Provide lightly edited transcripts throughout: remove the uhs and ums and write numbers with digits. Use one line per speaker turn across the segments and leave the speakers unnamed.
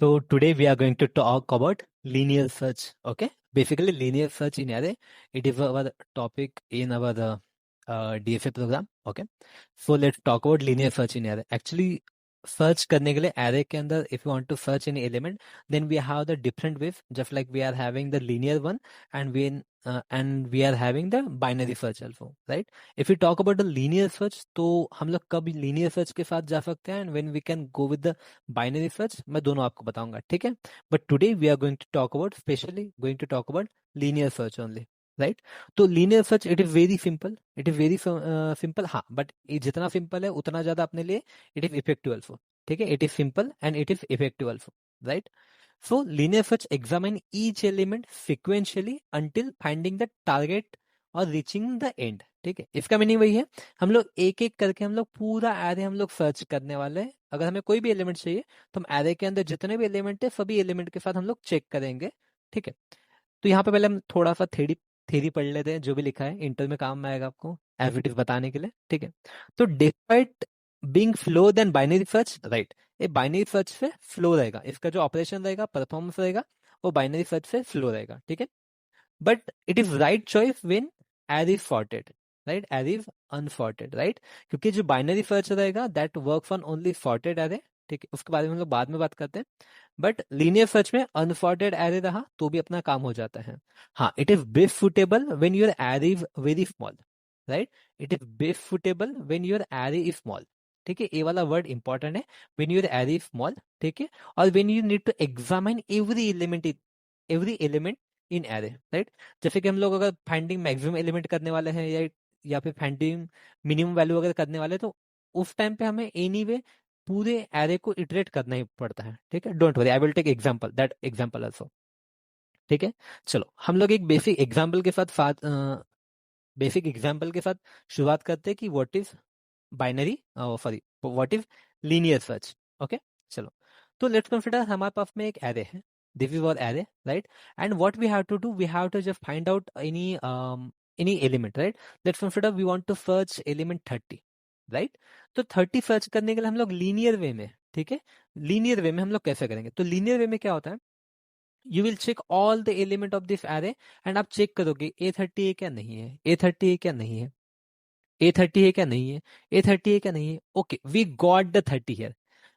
So today we are going to talk about linear search. Okay, basically linear search in array. It is our topic in our DFA program. Okay, so let's talk about linear search in array. Actually, search करने के लिए array के अंदर if you want to search any element, then we have the different ways. Just like we are having the linear one, and we are having the binary search also, right? If we talk about the linear search, तो हम लोग कब linear search के साथ जा सकते हैं, and when we can go with the binary search, मैं दोनों आपको बताऊंगा, ठीक है? But today we are going to talk about specially going to talk about linear search only, right? तो linear search it is very simple, it is very simple, हाँ, but जितना simple है उतना ज्यादा अपने लिए इट इज इफेक्टिव ऑल्सो, ठीक है? It is simple and it is effective also, right? So linear search examine each element sequentially until finding the target और रीचिंग द एंड, ठीक है? इसका मीनिंग वही है, हम लोग एक एक करके हम लोग पूरा एरे हम लोग सर्च करने वाले हैं। अगर हमें कोई भी एलिमेंट चाहिए तो हम एरे के अंदर जितने भी एलिमेंट है सभी एलिमेंट के साथ हम लोग चेक करेंगे, ठीक है? तो यहाँ पे पहले हम थोड़ा सा थ्योरी थ्योरी पढ़ लेते हैं, जो भी लिखा है इंटर में काम में आएगा आपको एज इट इज बताने के लिए, ठीक है? तो despite being flow then binary search, right? ये बाइनरी सर्च से फ्लो रहेगा, इसका जो ऑपरेशन रहेगा, परफॉर्मेंस रहेगा, वो बाइनरी सर्च से फ्लो रहेगा, ठीक है? But it is right choice when as is sorted, right? As is unsorted, right? क्योंकि जो बाइनरी सर्च रहेगा that works on only sorted array, ठीक है? उसके बारे में हम लोग बाद में बात करते हैं। बट लीनियर सर्च में अनसॉर्टेड एरे रहा तो भी अपना काम हो जाता है। हाँ, it is best suitable when your array is very small, right? It is best suitable when your array is small, ठीक है? ये वाला वर्ड इंपॉर्टेंट है, when your array is small, ठीक है? और when you need to examine every element in array, right? जैसे कि हम लोग अगर फाइंडिंग मैक्सिमम एलिमेंट करने वाले हैं या फिर फाइंडिंग मिनिमम वैल्यू अगर करने वाले हैं, तो उस टाइम पे हमें एनीवे पूरे एरे को इटरेट करना ही पड़ता है, ठीक है? Don't worry, I will take example, that example also, ठीक है? चलो हम लोग एक बेसिक एग्जांपल के साथ शुरुआत करते हैं कि what is binary, sorry, what is linear search. Okay, चलो, तो लेट्स कंसिडर हमारे पास में एक एरे है, this is our array, right? And what we have to do, we have to just find out any element, right? Let's consider we want to search element 30, right? तो 30 search करने के लिए हम लोग लीनियर वे में, ठीक है, लीनियर वे में हम लोग कैसे करेंगे? तो लीनियर वे में क्या होता है, you will check all the element of this array, and आप चेक करोगे A30 है क्या नहीं है, A30 है क्या नहीं है, A30 है क्या नहीं है, A30 है क्या नहीं है, okay, we got the 30 here,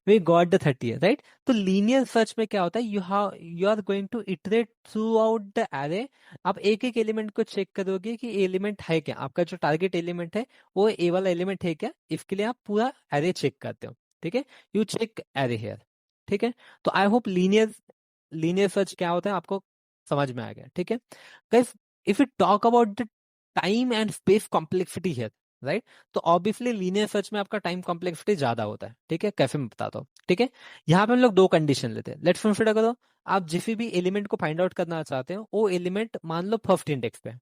we got the 30 here, right? तो लीनियर सर्च में क्या होता है, you are going to iterate throughout the array. आप एक एक एलिमेंट को चेक करोगे कि एलिमेंट है क्या, आपका जो टारगेट एलिमेंट है वो ए वाला एलिमेंट है क्या, इसके लिए आप पूरा एरे चेक करते हो, ठीक है? यू चेक एरे हियर, ठीक है? तो आई होप लीनियर सर्च क्या होता है आपको समझ में आ गया, ठीक है? Guys, if you talk about the time and space complexity here, right? तो ऑब्वियसली लीनियर सर्च में आपका टाइम कॉम्प्लेक्सिटी ज्यादा होता है, ठीक है? कैसे मैं बताता हूँ, ठीक है? यहाँ पे हम लोग दो कंडीशन लेते हैं, लेट्स कंसीडर करो, आप जिस भी एलिमेंट को फाइंड आउट करना चाहते हो वो एलिमेंट मान लो फर्स्ट इंडेक्स पे,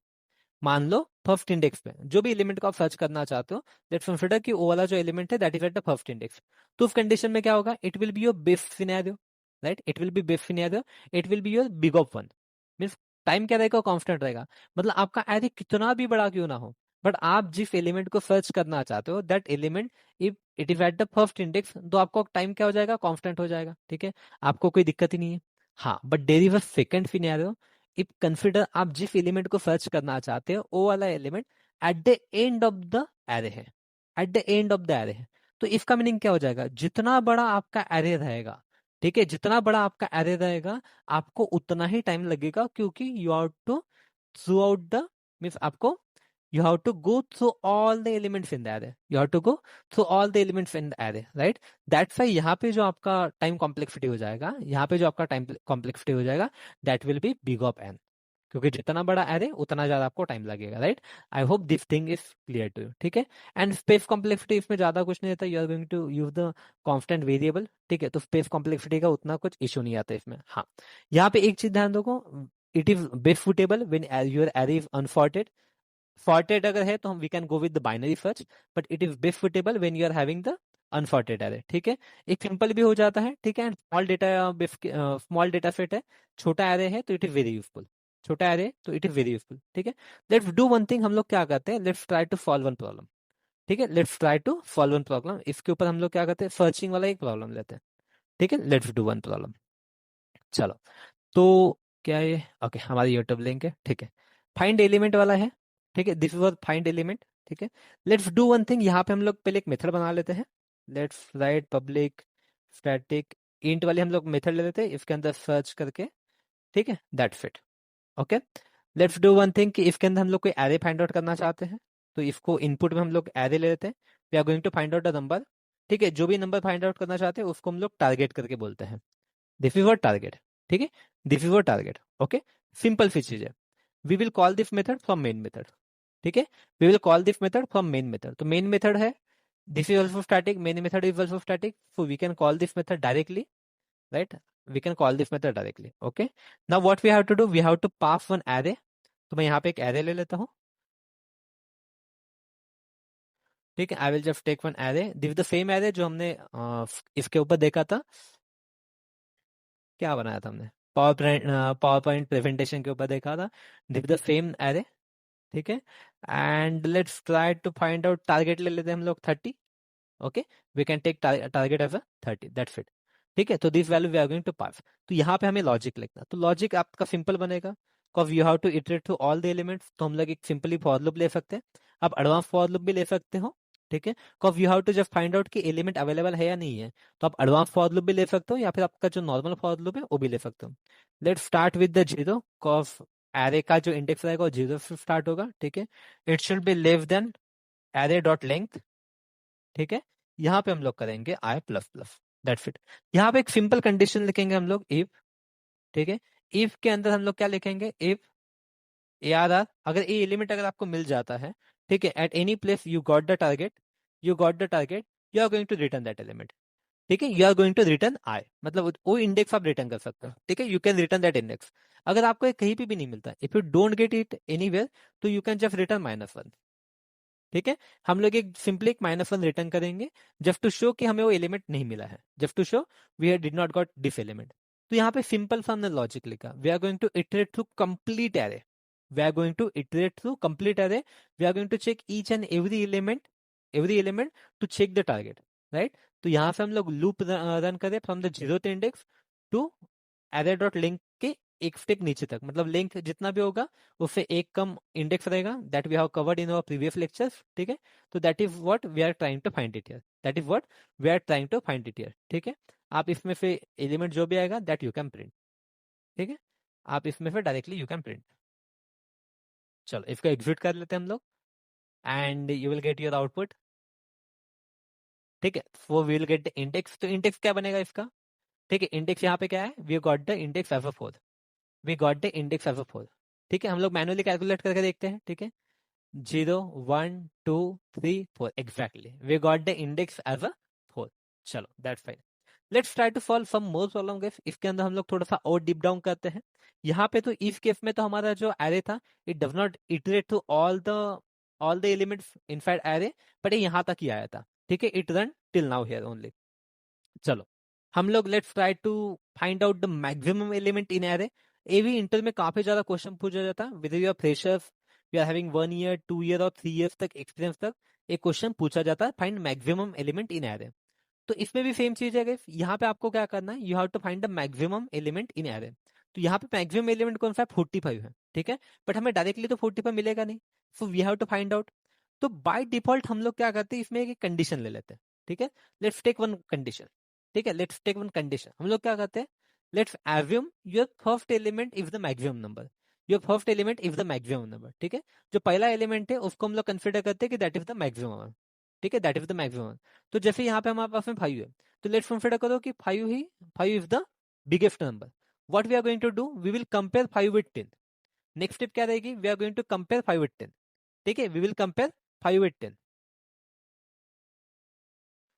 मान लो फर्स्ट इंडेक्स पे जो भी एलिमेंट को आप सर्च करना चाहते हो, लेट्स कंसीडर कि वो वाला जो एलिमेंट है that is at the first index. तो उस कंडीशन में क्या होगा, it will be your best scenario, right? It will B best scenario, it will be your big of one, means time क्या रहेगा, कांस्टेंट रहेगा, मतलब आपका एरे कितना भी बड़ा क्यों ना हो, बट आप जिस एलिमेंट को सर्च करना चाहते हो that element, if it is at the first index, तो आपको टाइम क्या हो जाएगा, कांस्टेंट हो जाएगा, ठीक है? आपको कोई दिक्कत ही नहीं है। हाँ, but there is a second scenario, if consider आप जिस एलिमेंट को सर्च करना चाहते हो वो वाला element at the end of the array है, at the end of the array है। तो इसका मीनिंग क्या हो जाएगा, जितना बड़ा आपका एरे रहेगा, ठीक है, जितना बड़ा आपका एरे रहेगा आपको उतना ही टाइम लगेगा, क्योंकि you have to throughout the, means आपको you have to go through all the elements in the array, you have to go through all the elements in the array, right? That's why यहाँ पे जो आपका time complexity हो जाएगा, यहाँ पे जो आपका टाइम कॉम्प्लेक्सिटी हो जाएगा that will be big of N, क्योंकि जितना बड़ा एरे उतना ज्यादा आपको टाइम लगेगा, राइट? I hope this thing is clear to you, ठीक है? एंड स्पेस कॉम्प्लेक्सिटी इसमें ज्यादा कुछ नहीं रहता, you are going to use the constant variable, ठीक है? तो स्पेस कॉम्प्लेक्सिटी का उतना कुछ इशू नहीं आता इसमें। हाँ, यहाँ पे एक चीज ध्यान रखो, it is best suitable when your array is unsorted, sorted अगर है तो हम we can go with the binary search, but it is best suitable when you are having the unsorted array, ठीक है? एक सिंपल भी हो जाता है, ठीक है? एंड स्मॉल डेटा सेट है, छोटा एरे है तो इट इज वेरी यूजफुल, छोटा एरे तो इट इज वेरी यूजफुल, ठीक है? लेट्स डू वन थिंग, हम लोग क्या करते हैं, let's try to solve one problem, ठीक है? Let's try to solve one problem, इसके ऊपर हम लोग क्या करते हैं, सर्चिंग वाला एक प्रॉब्लम लेते हैं, ठीक है? Let's do one problem. चलो, तो क्या ये ओके हमारी यूट्यूब लिंक है, ठीक है। फाइंड एलिमेंट वाला है, ठीक है, दिस वाज फाइंड एलिमेंट, ठीक है। लेट्स डू वन थिंग, यहाँ पे हम लोग पहले एक मेथड बना लेते हैं। Let's write public static int वाली हम लोग मेथड ले लेते हैं, इसके अंदर सर्च करके, ठीक है, that fit. Okay, let's do one thing कि इसके अंदर हम लोग कोई एरे फाइंड आउट करना चाहते हैं, तो इसको इनपुट में हम लोग एरे ले लेते हैं। We are going to find out the number, ठीक है, जो भी नंबर फाइंड आउट करना चाहते हैं उसको हम लोग टारगेट करके बोलते हैं, दिस इज अवर टारगेट, ठीक है, this is our target. Okay, simple सी चीज है। We will call this method from main method, ठीक है, we will call this method from main method. तो मेन मेथड है, this is also static, main method is also static, so we can call this method directly, right, we can call this method directly. Okay, now what we have to do, we have to pass one array। तो मैं यहाँ पे एक array ले लेता हूँ, ठीक है, I will just take one array, this the same array जो हमने इसके ऊपर देखा था, क्या बनाया था हमने, पावर पॉइंट प्रेजेंटेशन के ऊपर देखा था, दिस द सेम एरे, ठीक है। And let's try to find out, target ले लेते हैं हम लोग 30। Okay, we can take target as a 30, that's it, ठीक है। तो this value we are going to pass. तो यहाँ पे हमें लॉजिक लिखना, तो लॉजिक आपका सिंपल बनेगा, because you have to iterate through all the elements. तो हम लोग एक सिंपली फॉर लूप ले सकते हैं, आप एडवांस फॉर लूप भी ले सकते हो, ठीक है, because you have to just find out कि एलिमेंट अवेलेबल है या नहीं है। तो आप एडवांस फॉर लूप भी ले सकते हो, या फिर आपका जो नॉर्मल फॉर लूप है वो भी ले सकते हो। Let's start with the zero, because array का जो इंडेक्स रहेगा वो जीरो से स्टार्ट होगा, ठीक है। It should be less than array dot length, ठीक है। यहाँ पे हम लोग करेंगे आई प्लस प्लस, दैट्स इट। यहाँ पे एक सिंपल कंडीशन लिखेंगे हम लोग, इफ, ठीक है, इफ के अंदर हम लोग क्या लिखेंगे, इफ ए आर आर, अगर ए एलिमेंट अगर आपको मिल जाता है, ठीक है, at any place you got the target, you got the target, you are going to return that element, ठीक है, you are going to return I, मतलब वो इंडेक्स आप रिटर्न कर सकते हो, ठीक है, you can return that index. अगर आपको ये कहीं पे भी नहीं मिलता, if you don't get it anywhere, तो यू कैन जस्ट रिटर्न -1, ठीक है। हम लोग एक सिंपली एक -1 रिटर्न करेंगे, जस्ट टू शो कि हमें वो एलिमेंट नहीं मिला है, just to show we did not got this element. तो यहाँ पे सिंपल सा हमने लॉजिक लिखा, we are going to iterate through complete array, we are going to iterate through complete array, we are going to check each and every element to check the target, right. तो यहाँ से हम लोग loop run करें from the 0th index to array dot link के एक step नीचे तक, मतलब लेंथ जितना भी होगा उससे एक कम इंडेक्स रहेगा, that we have covered in our previous lectures, ठीक है। तो that is what we are trying to find it here, that is what we are trying to find it here, ठीक है। आप इसमें से एलिमेंट जो भी आएगा दैट यू कैन प्रिंट, ठीक है, आप इसमें से डायरेक्टली यू कैन प्रिंट। चलो इसको एग्जीक्यूट कर लेते हैं हम लोग, and you will get your output, ठीक है। वो विल गेट द इंडेक्स, तो इंडेक्स क्या बनेगा इसका, ठीक है, इंडेक्स यहाँ पे क्या है, we got the index as a 4, we got the index as a 4, ठीक है। हम लोग मैनुअली कैलकुलेट करके देखते हैं, ठीक है, 0 1 2 3 4 exactly we got the index as a 4। चलो that's fine, let's try to solve some more problem guys. इसके अंदर हम लोग थोड़ा सा और डीप डाउन करते हैं। यहाँ पे तो इफ केस में तो हमारा जो एरे था, it does not iterate to all the elements inside array, but ये यहाँ तक ही आया था, ठीक है, it run till now here only. चलो हम लोग let's try to find out the maximum element in array. ए भी इंटर में काफी ज्यादा क्वेश्चन पूछा जाता है, with your freshers, we are having 1 year 2 year और 3 ईयर्स तक एक्सपीरियंस तक एक क्वेश्चन पूछा जाता है, find maximum element in array. तो इसमें भी सेम चीज है guys, यहाँ पे आपको क्या करना है, you have to find the maximum element in array. तो यहाँ पे मैक्सिमम एलिमेंट कौन सा है, 45 है, ठीक है, बट हमें डायरेक्टली तो 45 मिलेगा नहीं, so we have to find out. तो बाय डिफॉल्ट हम लोग क्या करते हैं, इसमें एक कंडीशन ले लेते हैं, ठीक है, लेट्स टेक वन कंडीशन, ठीक है, लेट्स टेक वन कंडीशन। हम लोग क्या करते हैं, let's assume your first element is the maximum number, your first element is the maximum number, ठीक है। जो पहला एलिमेंट है उसको हम लोग कंसिडर करते हैं कि दैट इज द मैक्सिमम, ठीक है, दैट इज द मैक्सिमम। तो जैसे यहाँ पे हमारे पास में 5 है, तो लेट्स कंसिडर करो कि 5 is the biggest number. What we are going to do, we will compare 5 with 10। Next step क्या रहेगी, we are going to compare 5 with 10, ठीक है, वी विल कंपेयर 5 विद 10,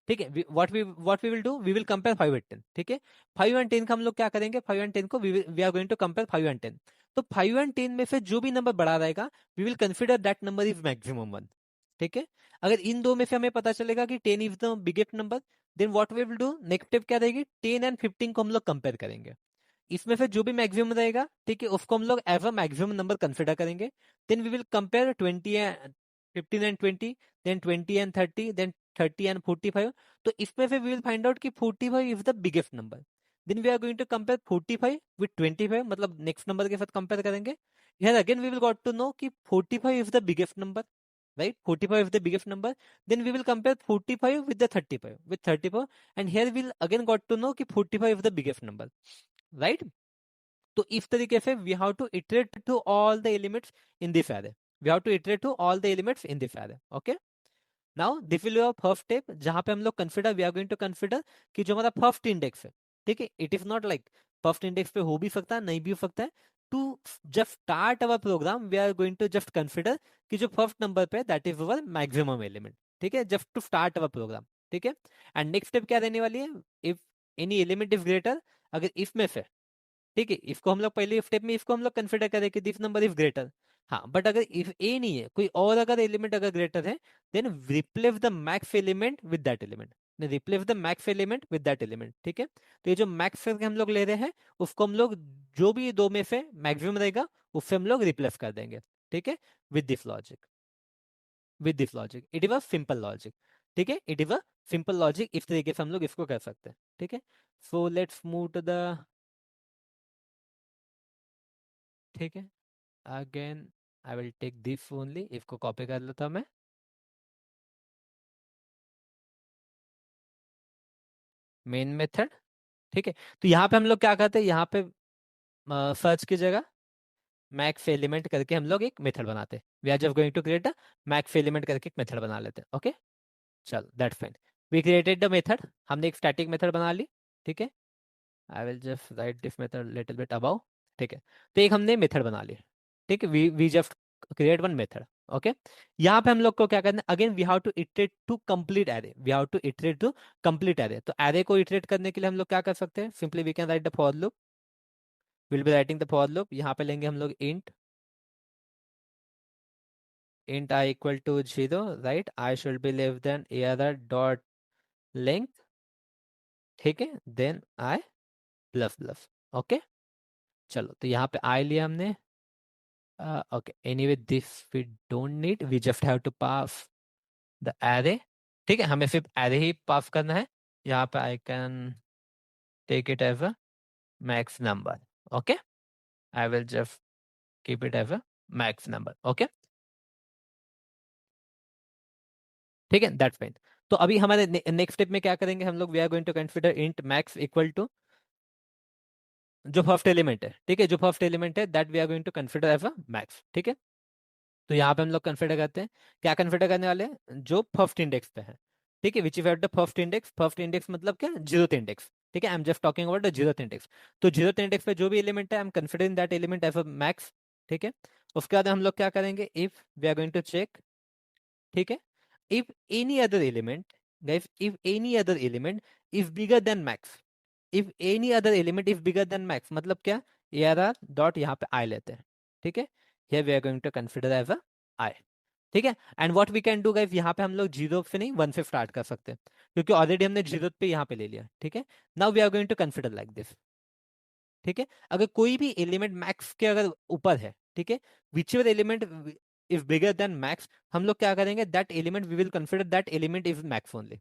ठीक है। What we will do, we will compare 5 and 10, ठीक है। 5 and 10 का हम लोग क्या करेंगे, 5 एंड 10 को we are going to compare 5 and 10। तो 5 एंड 10 में से जो भी नंबर बड़ा रहेगा, we will consider that number is maximum one, ठीक है। अगर इन दो में से हमें पता चलेगा कि 10 is the biggest number, then what we will do, next step क्या रहेगी, 10 एंड 15 को हम लोग कंपेयर करेंगे। इसमें से जो भी मैक्सिमम रहेगा, ठीक है, उसको हम लोग as a maximum number consider करेंगे। Then we will compare 20 and 15 and 20, then 20 and 30, then 30 and 45। तो इसमें से वी विल फाइंड आउट कि 45 is the biggest number. Then we are going to compare 45 with 25, मतलब नेक्स्ट नंबर के साथ compare करेंगे. Here again we will got to know कि 45 is the biggest number, right? 45 is the biggest number. Then we will compare 45 with the 35 with 34, and here we'll again got to know कि 45 is the biggest number, right? तो इस तरीके से we have to iterate to all the elements in this array. We have to iterate to all the elements in this array. Okay. Now this will your first step, जहां पे हम लोग consider, we are going to consider कि जो हमारा first index है, ठीक है, it is not like first index पे हो भी सकता है, नहीं भी हो सकता है. To just start our program we are going to just consider कि जो फर्स्ट नंबर पे that is our maximum element, ठीक है, just to start our program, ठीक है. एंड नेक्स्ट स्टेप क्या रहने वाली है, if any element is greater, अगर इसमें से, ठीक है, इसको हम लोग पहले स्टेप में इसको हम लोग कंसिडर करें कि दिस नंबर इज ग्रेटर. हाँ, बट अगर इफ ए नहीं है, कोई और अगर एलिमेंट अगर ग्रेटर है, then replace the max element with that element, replace the max element with that element, ठीक है. तो ये जो मैक्स करके हम लोग ले रहे हैं, उसको हम लोग जो भी दो में से मैक्सिमम रहेगा उससे हम लोग रिप्लेस कर देंगे, ठीक है, with this logic. With this logic it is a simple logic, ठीक है, it is a simple logic. इस तरीके से हम लोग इसको कर सकते हैं, ठीक है. So let's move to the, ठीक है, again I will take this only, इसको कॉपी कर लेता हूं मैं. मेन मेथड, ठीक है. तो यहाँ पे हम लोग क्या करते हैं, यहाँ पे सर्च की जगह मैक्स एलिमेंट करके हम लोग एक मेथड बनाते हैं. We are just going to create a max element करके एक मेथड बना लेते हैं. ओके, चलो that's fine. We created the method, हमने एक स्टैटिक मेथड बना ली, ठीक है. I will just write this method little bit about, ठीक है. तो एक हमने मेथड बना ली, ठीक है. We just create one method. Okay, यहाँ पे हम लोग को क्या करना है, again we have to iterate to complete array, we have to iterate to complete array. तो एरे को इटरेट करने के लिए हम लोग क्या कर सकते हैं, simply we can write the for loop. Will be writing the for loop. यहाँ पे लेंगे हम लोग int I equal to 0, right? I should be less than error dot length, ठीक है, then I plus plus. Okay, चलो, तो यहाँ पे I लिया हमने. Okay, anyway this we don't need, we just have to pass the array, ठीक है, हमें सिर्फ एरे ही पास करना है. यहाँ पे I can take it as a max number. Okay, I will just keep it as a max number. Okay, ठीक है, दैट्स फाइन. तो अभी हमारे नेक्स्ट स्टेप में क्या करेंगे हम लोग, we are going to consider int max equal to जो फर्स्ट एलिमेंट है, ठीक है, जो फर्स्ट एलिमेंट है that we are going to consider as a max, ठीक है. तो यहाँ पे हम लोग कंसीडर करते हैं, क्या कंसीडर करने वाले हैं, जो फर्स्ट इंडेक्स पे है, ठीक है, which is at the first index. First index मतलब क्या, जीरोथ इंडेक्स, ठीक है. I am just talking about the zeroth index. तो जीरोथ इंडेक्स पे जो भी एलिमेंट है, I am considering that element as a max, ठीक है. उसके बाद हम लोग क्या करेंगे, if we are going to check, ठीक है, if any other element, guys, if any other element is bigger than max, if any other element is bigger than max मतलब क्या, arr डॉट यहाँ पे I लेते हैं, ठीक है. here we are going to consider as a I, ठीक है. And what we can do guys, यहाँ पे हम लोग जीरो से नहीं 1 से स्टार्ट कर सकते हैं, क्योंकि ऑलरेडी हमने जीरो पे यहाँ पे ले लिया, ठीक है. Now we are going to consider like this, ठीक है. अगर कोई भी एलिमेंट मैक्स के अगर ऊपर है, ठीक है, whichever element is bigger than max, हम लोग क्या करेंगे, that element we will consider that element is max only.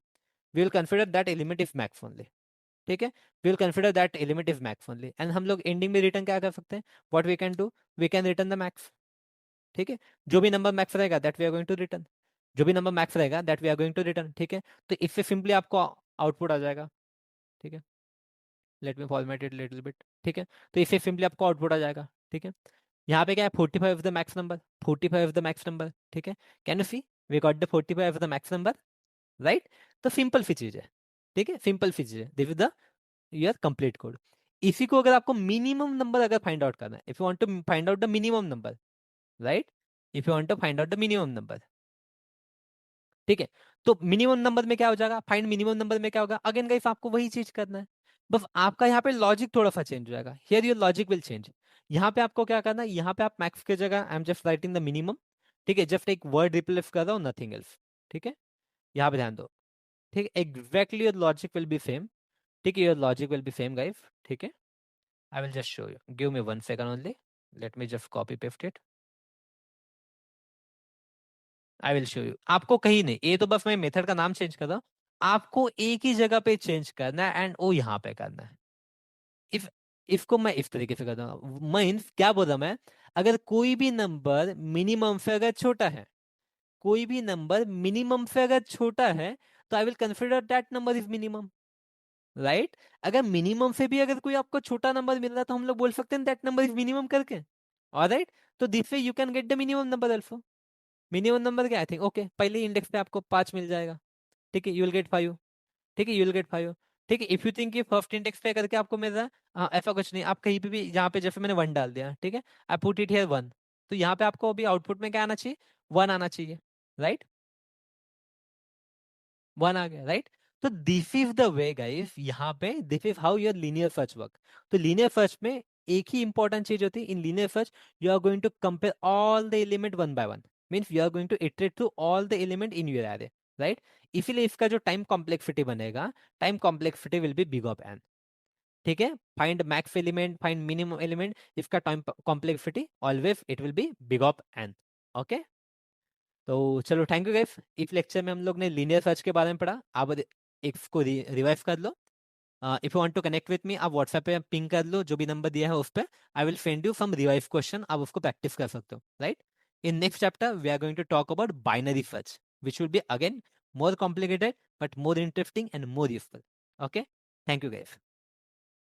We will consider that element is max only, ठीक है. We will consider that element is max only. And हम लोग ending में return क्या कर सकते हैं, what we can do, we can return the max, ठीक है. जो भी नंबर मैक्स रहेगा that we are going to return, जो भी नंबर मैक्स रहेगा that we are going to return, ठीक है. तो इससे सिंपली आपको आउटपुट आ जाएगा, ठीक है. Let me format it little bit, ठीक है. तो इससे सिंपली आपको आउटपुट आ जाएगा, ठीक है. यहाँ पे क्या है, 45 is the max number, 45 is the max number, ठीक है. Can you see, we got the 45 is the max number, right. तो सिंपल सी चीज है, ठीक है, सिंपल सी चीज है. This is the your complete code. इसी को अगर आपको मिनिमम नंबर अगर फाइंड आउट करना है, if you want to find out the minimum number, right, if you want to find out the minimum number, ठीक है. तो मिनिमम नंबर में क्या हो जाएगा, फाइंड मिनिमम नंबर में क्या होगा, अगेन गाइस आपको वही चीज करना है, बस आपका यहाँ पे लॉजिक थोड़ा सा चेंज हो जाएगा. Here your logic will change. यहाँ पे आपको क्या करना है, यहाँ पे आप मैक्स की जगह आई am just writing the minimum, ठीक है, जस्ट एक वर्ड रिप्लेस कर रहा हूँ, नथिंग एल्स, ठीक है. यहाँ पे ध्यान दो, ठीक है, exactly your logic will be same, ठीक है, your logic will be same guys, ठीक है. I will just show you, give me 1 second only, let me just copy paste it. I will show you. आपको कहीं नहीं, ये तो बस मैं मेथड का नाम चेंज कर रहा हूँ, आपको एक ही जगह पे चेंज करना है एंड वो यहाँ पे करना है, इफ इफ को मैं इस तरीके से करता हूँ, मीन्स क्या बोल रहा मैं, अगर कोई भी नंबर मिनिमम से अगर छोटा है, कोई भी नंबर मिनिमम से अगर छोटा है, तो I will consider that number is minimum, right. अगर मिनिमम से भी अगर कोई आपको छोटा नंबर मिल रहा है, तो हम लोग बोल सकते हैं दैट नंबर इज मिनिमम करके, ऑलराइट। तो this way you can get the minimum number also. Minimum number क्या, आई थिंक ओके, पहले इंडेक्स पे आपको 5 मिल जाएगा, ठीक है, यू विल गेट 5, ठीक है, यू विल गेट 5, ठीक है। इफ यू थिंक कि फर्स्ट इंडेक्स पे करके आपको मिल रहा है, ऐसा कुछ नहीं, आप कहीं पे भी, यहाँ पे जैसे मैंने 1 डाल दिया, ठीक है, आई पुट इट हियर 1, तो यहाँ पे आपको अभी आउटपुट में क्या आना चाहिए, 1 आना चाहिए, राइट, 1 आ गया, राइट। तो this is the way guys, यहाँ पे this is how your linear search work. तो लीनियर सर्च में एक ही इंपॉर्टेंट चीज होती है, in linear search you are going to compare all the element one by one, means you are going to iterate through all the element in your array, right. इसीलिए इसका जो time complexity बनेगा, time complexity will be big of N, ठीक है। Find max element, find minimum element, इसका time complexity always it will be big of N, okay. तो चलो, thank you guys. इस लेक्चर में हम लोग ने लीनियर सर्च के बारे में पढ़ा, आप इसको रिवाइज कर लो। If you want to connect with me, आप व्हाट्सएप पे पिंग कर लो, जो भी नंबर दिया है उस पर, I will send you some revise question, आप उसको प्रैक्टिस कर सकते हो, right. In next chapter we are going to talk about binary search, which will be again more complicated but more interesting and more useful. Okay, thank you guys.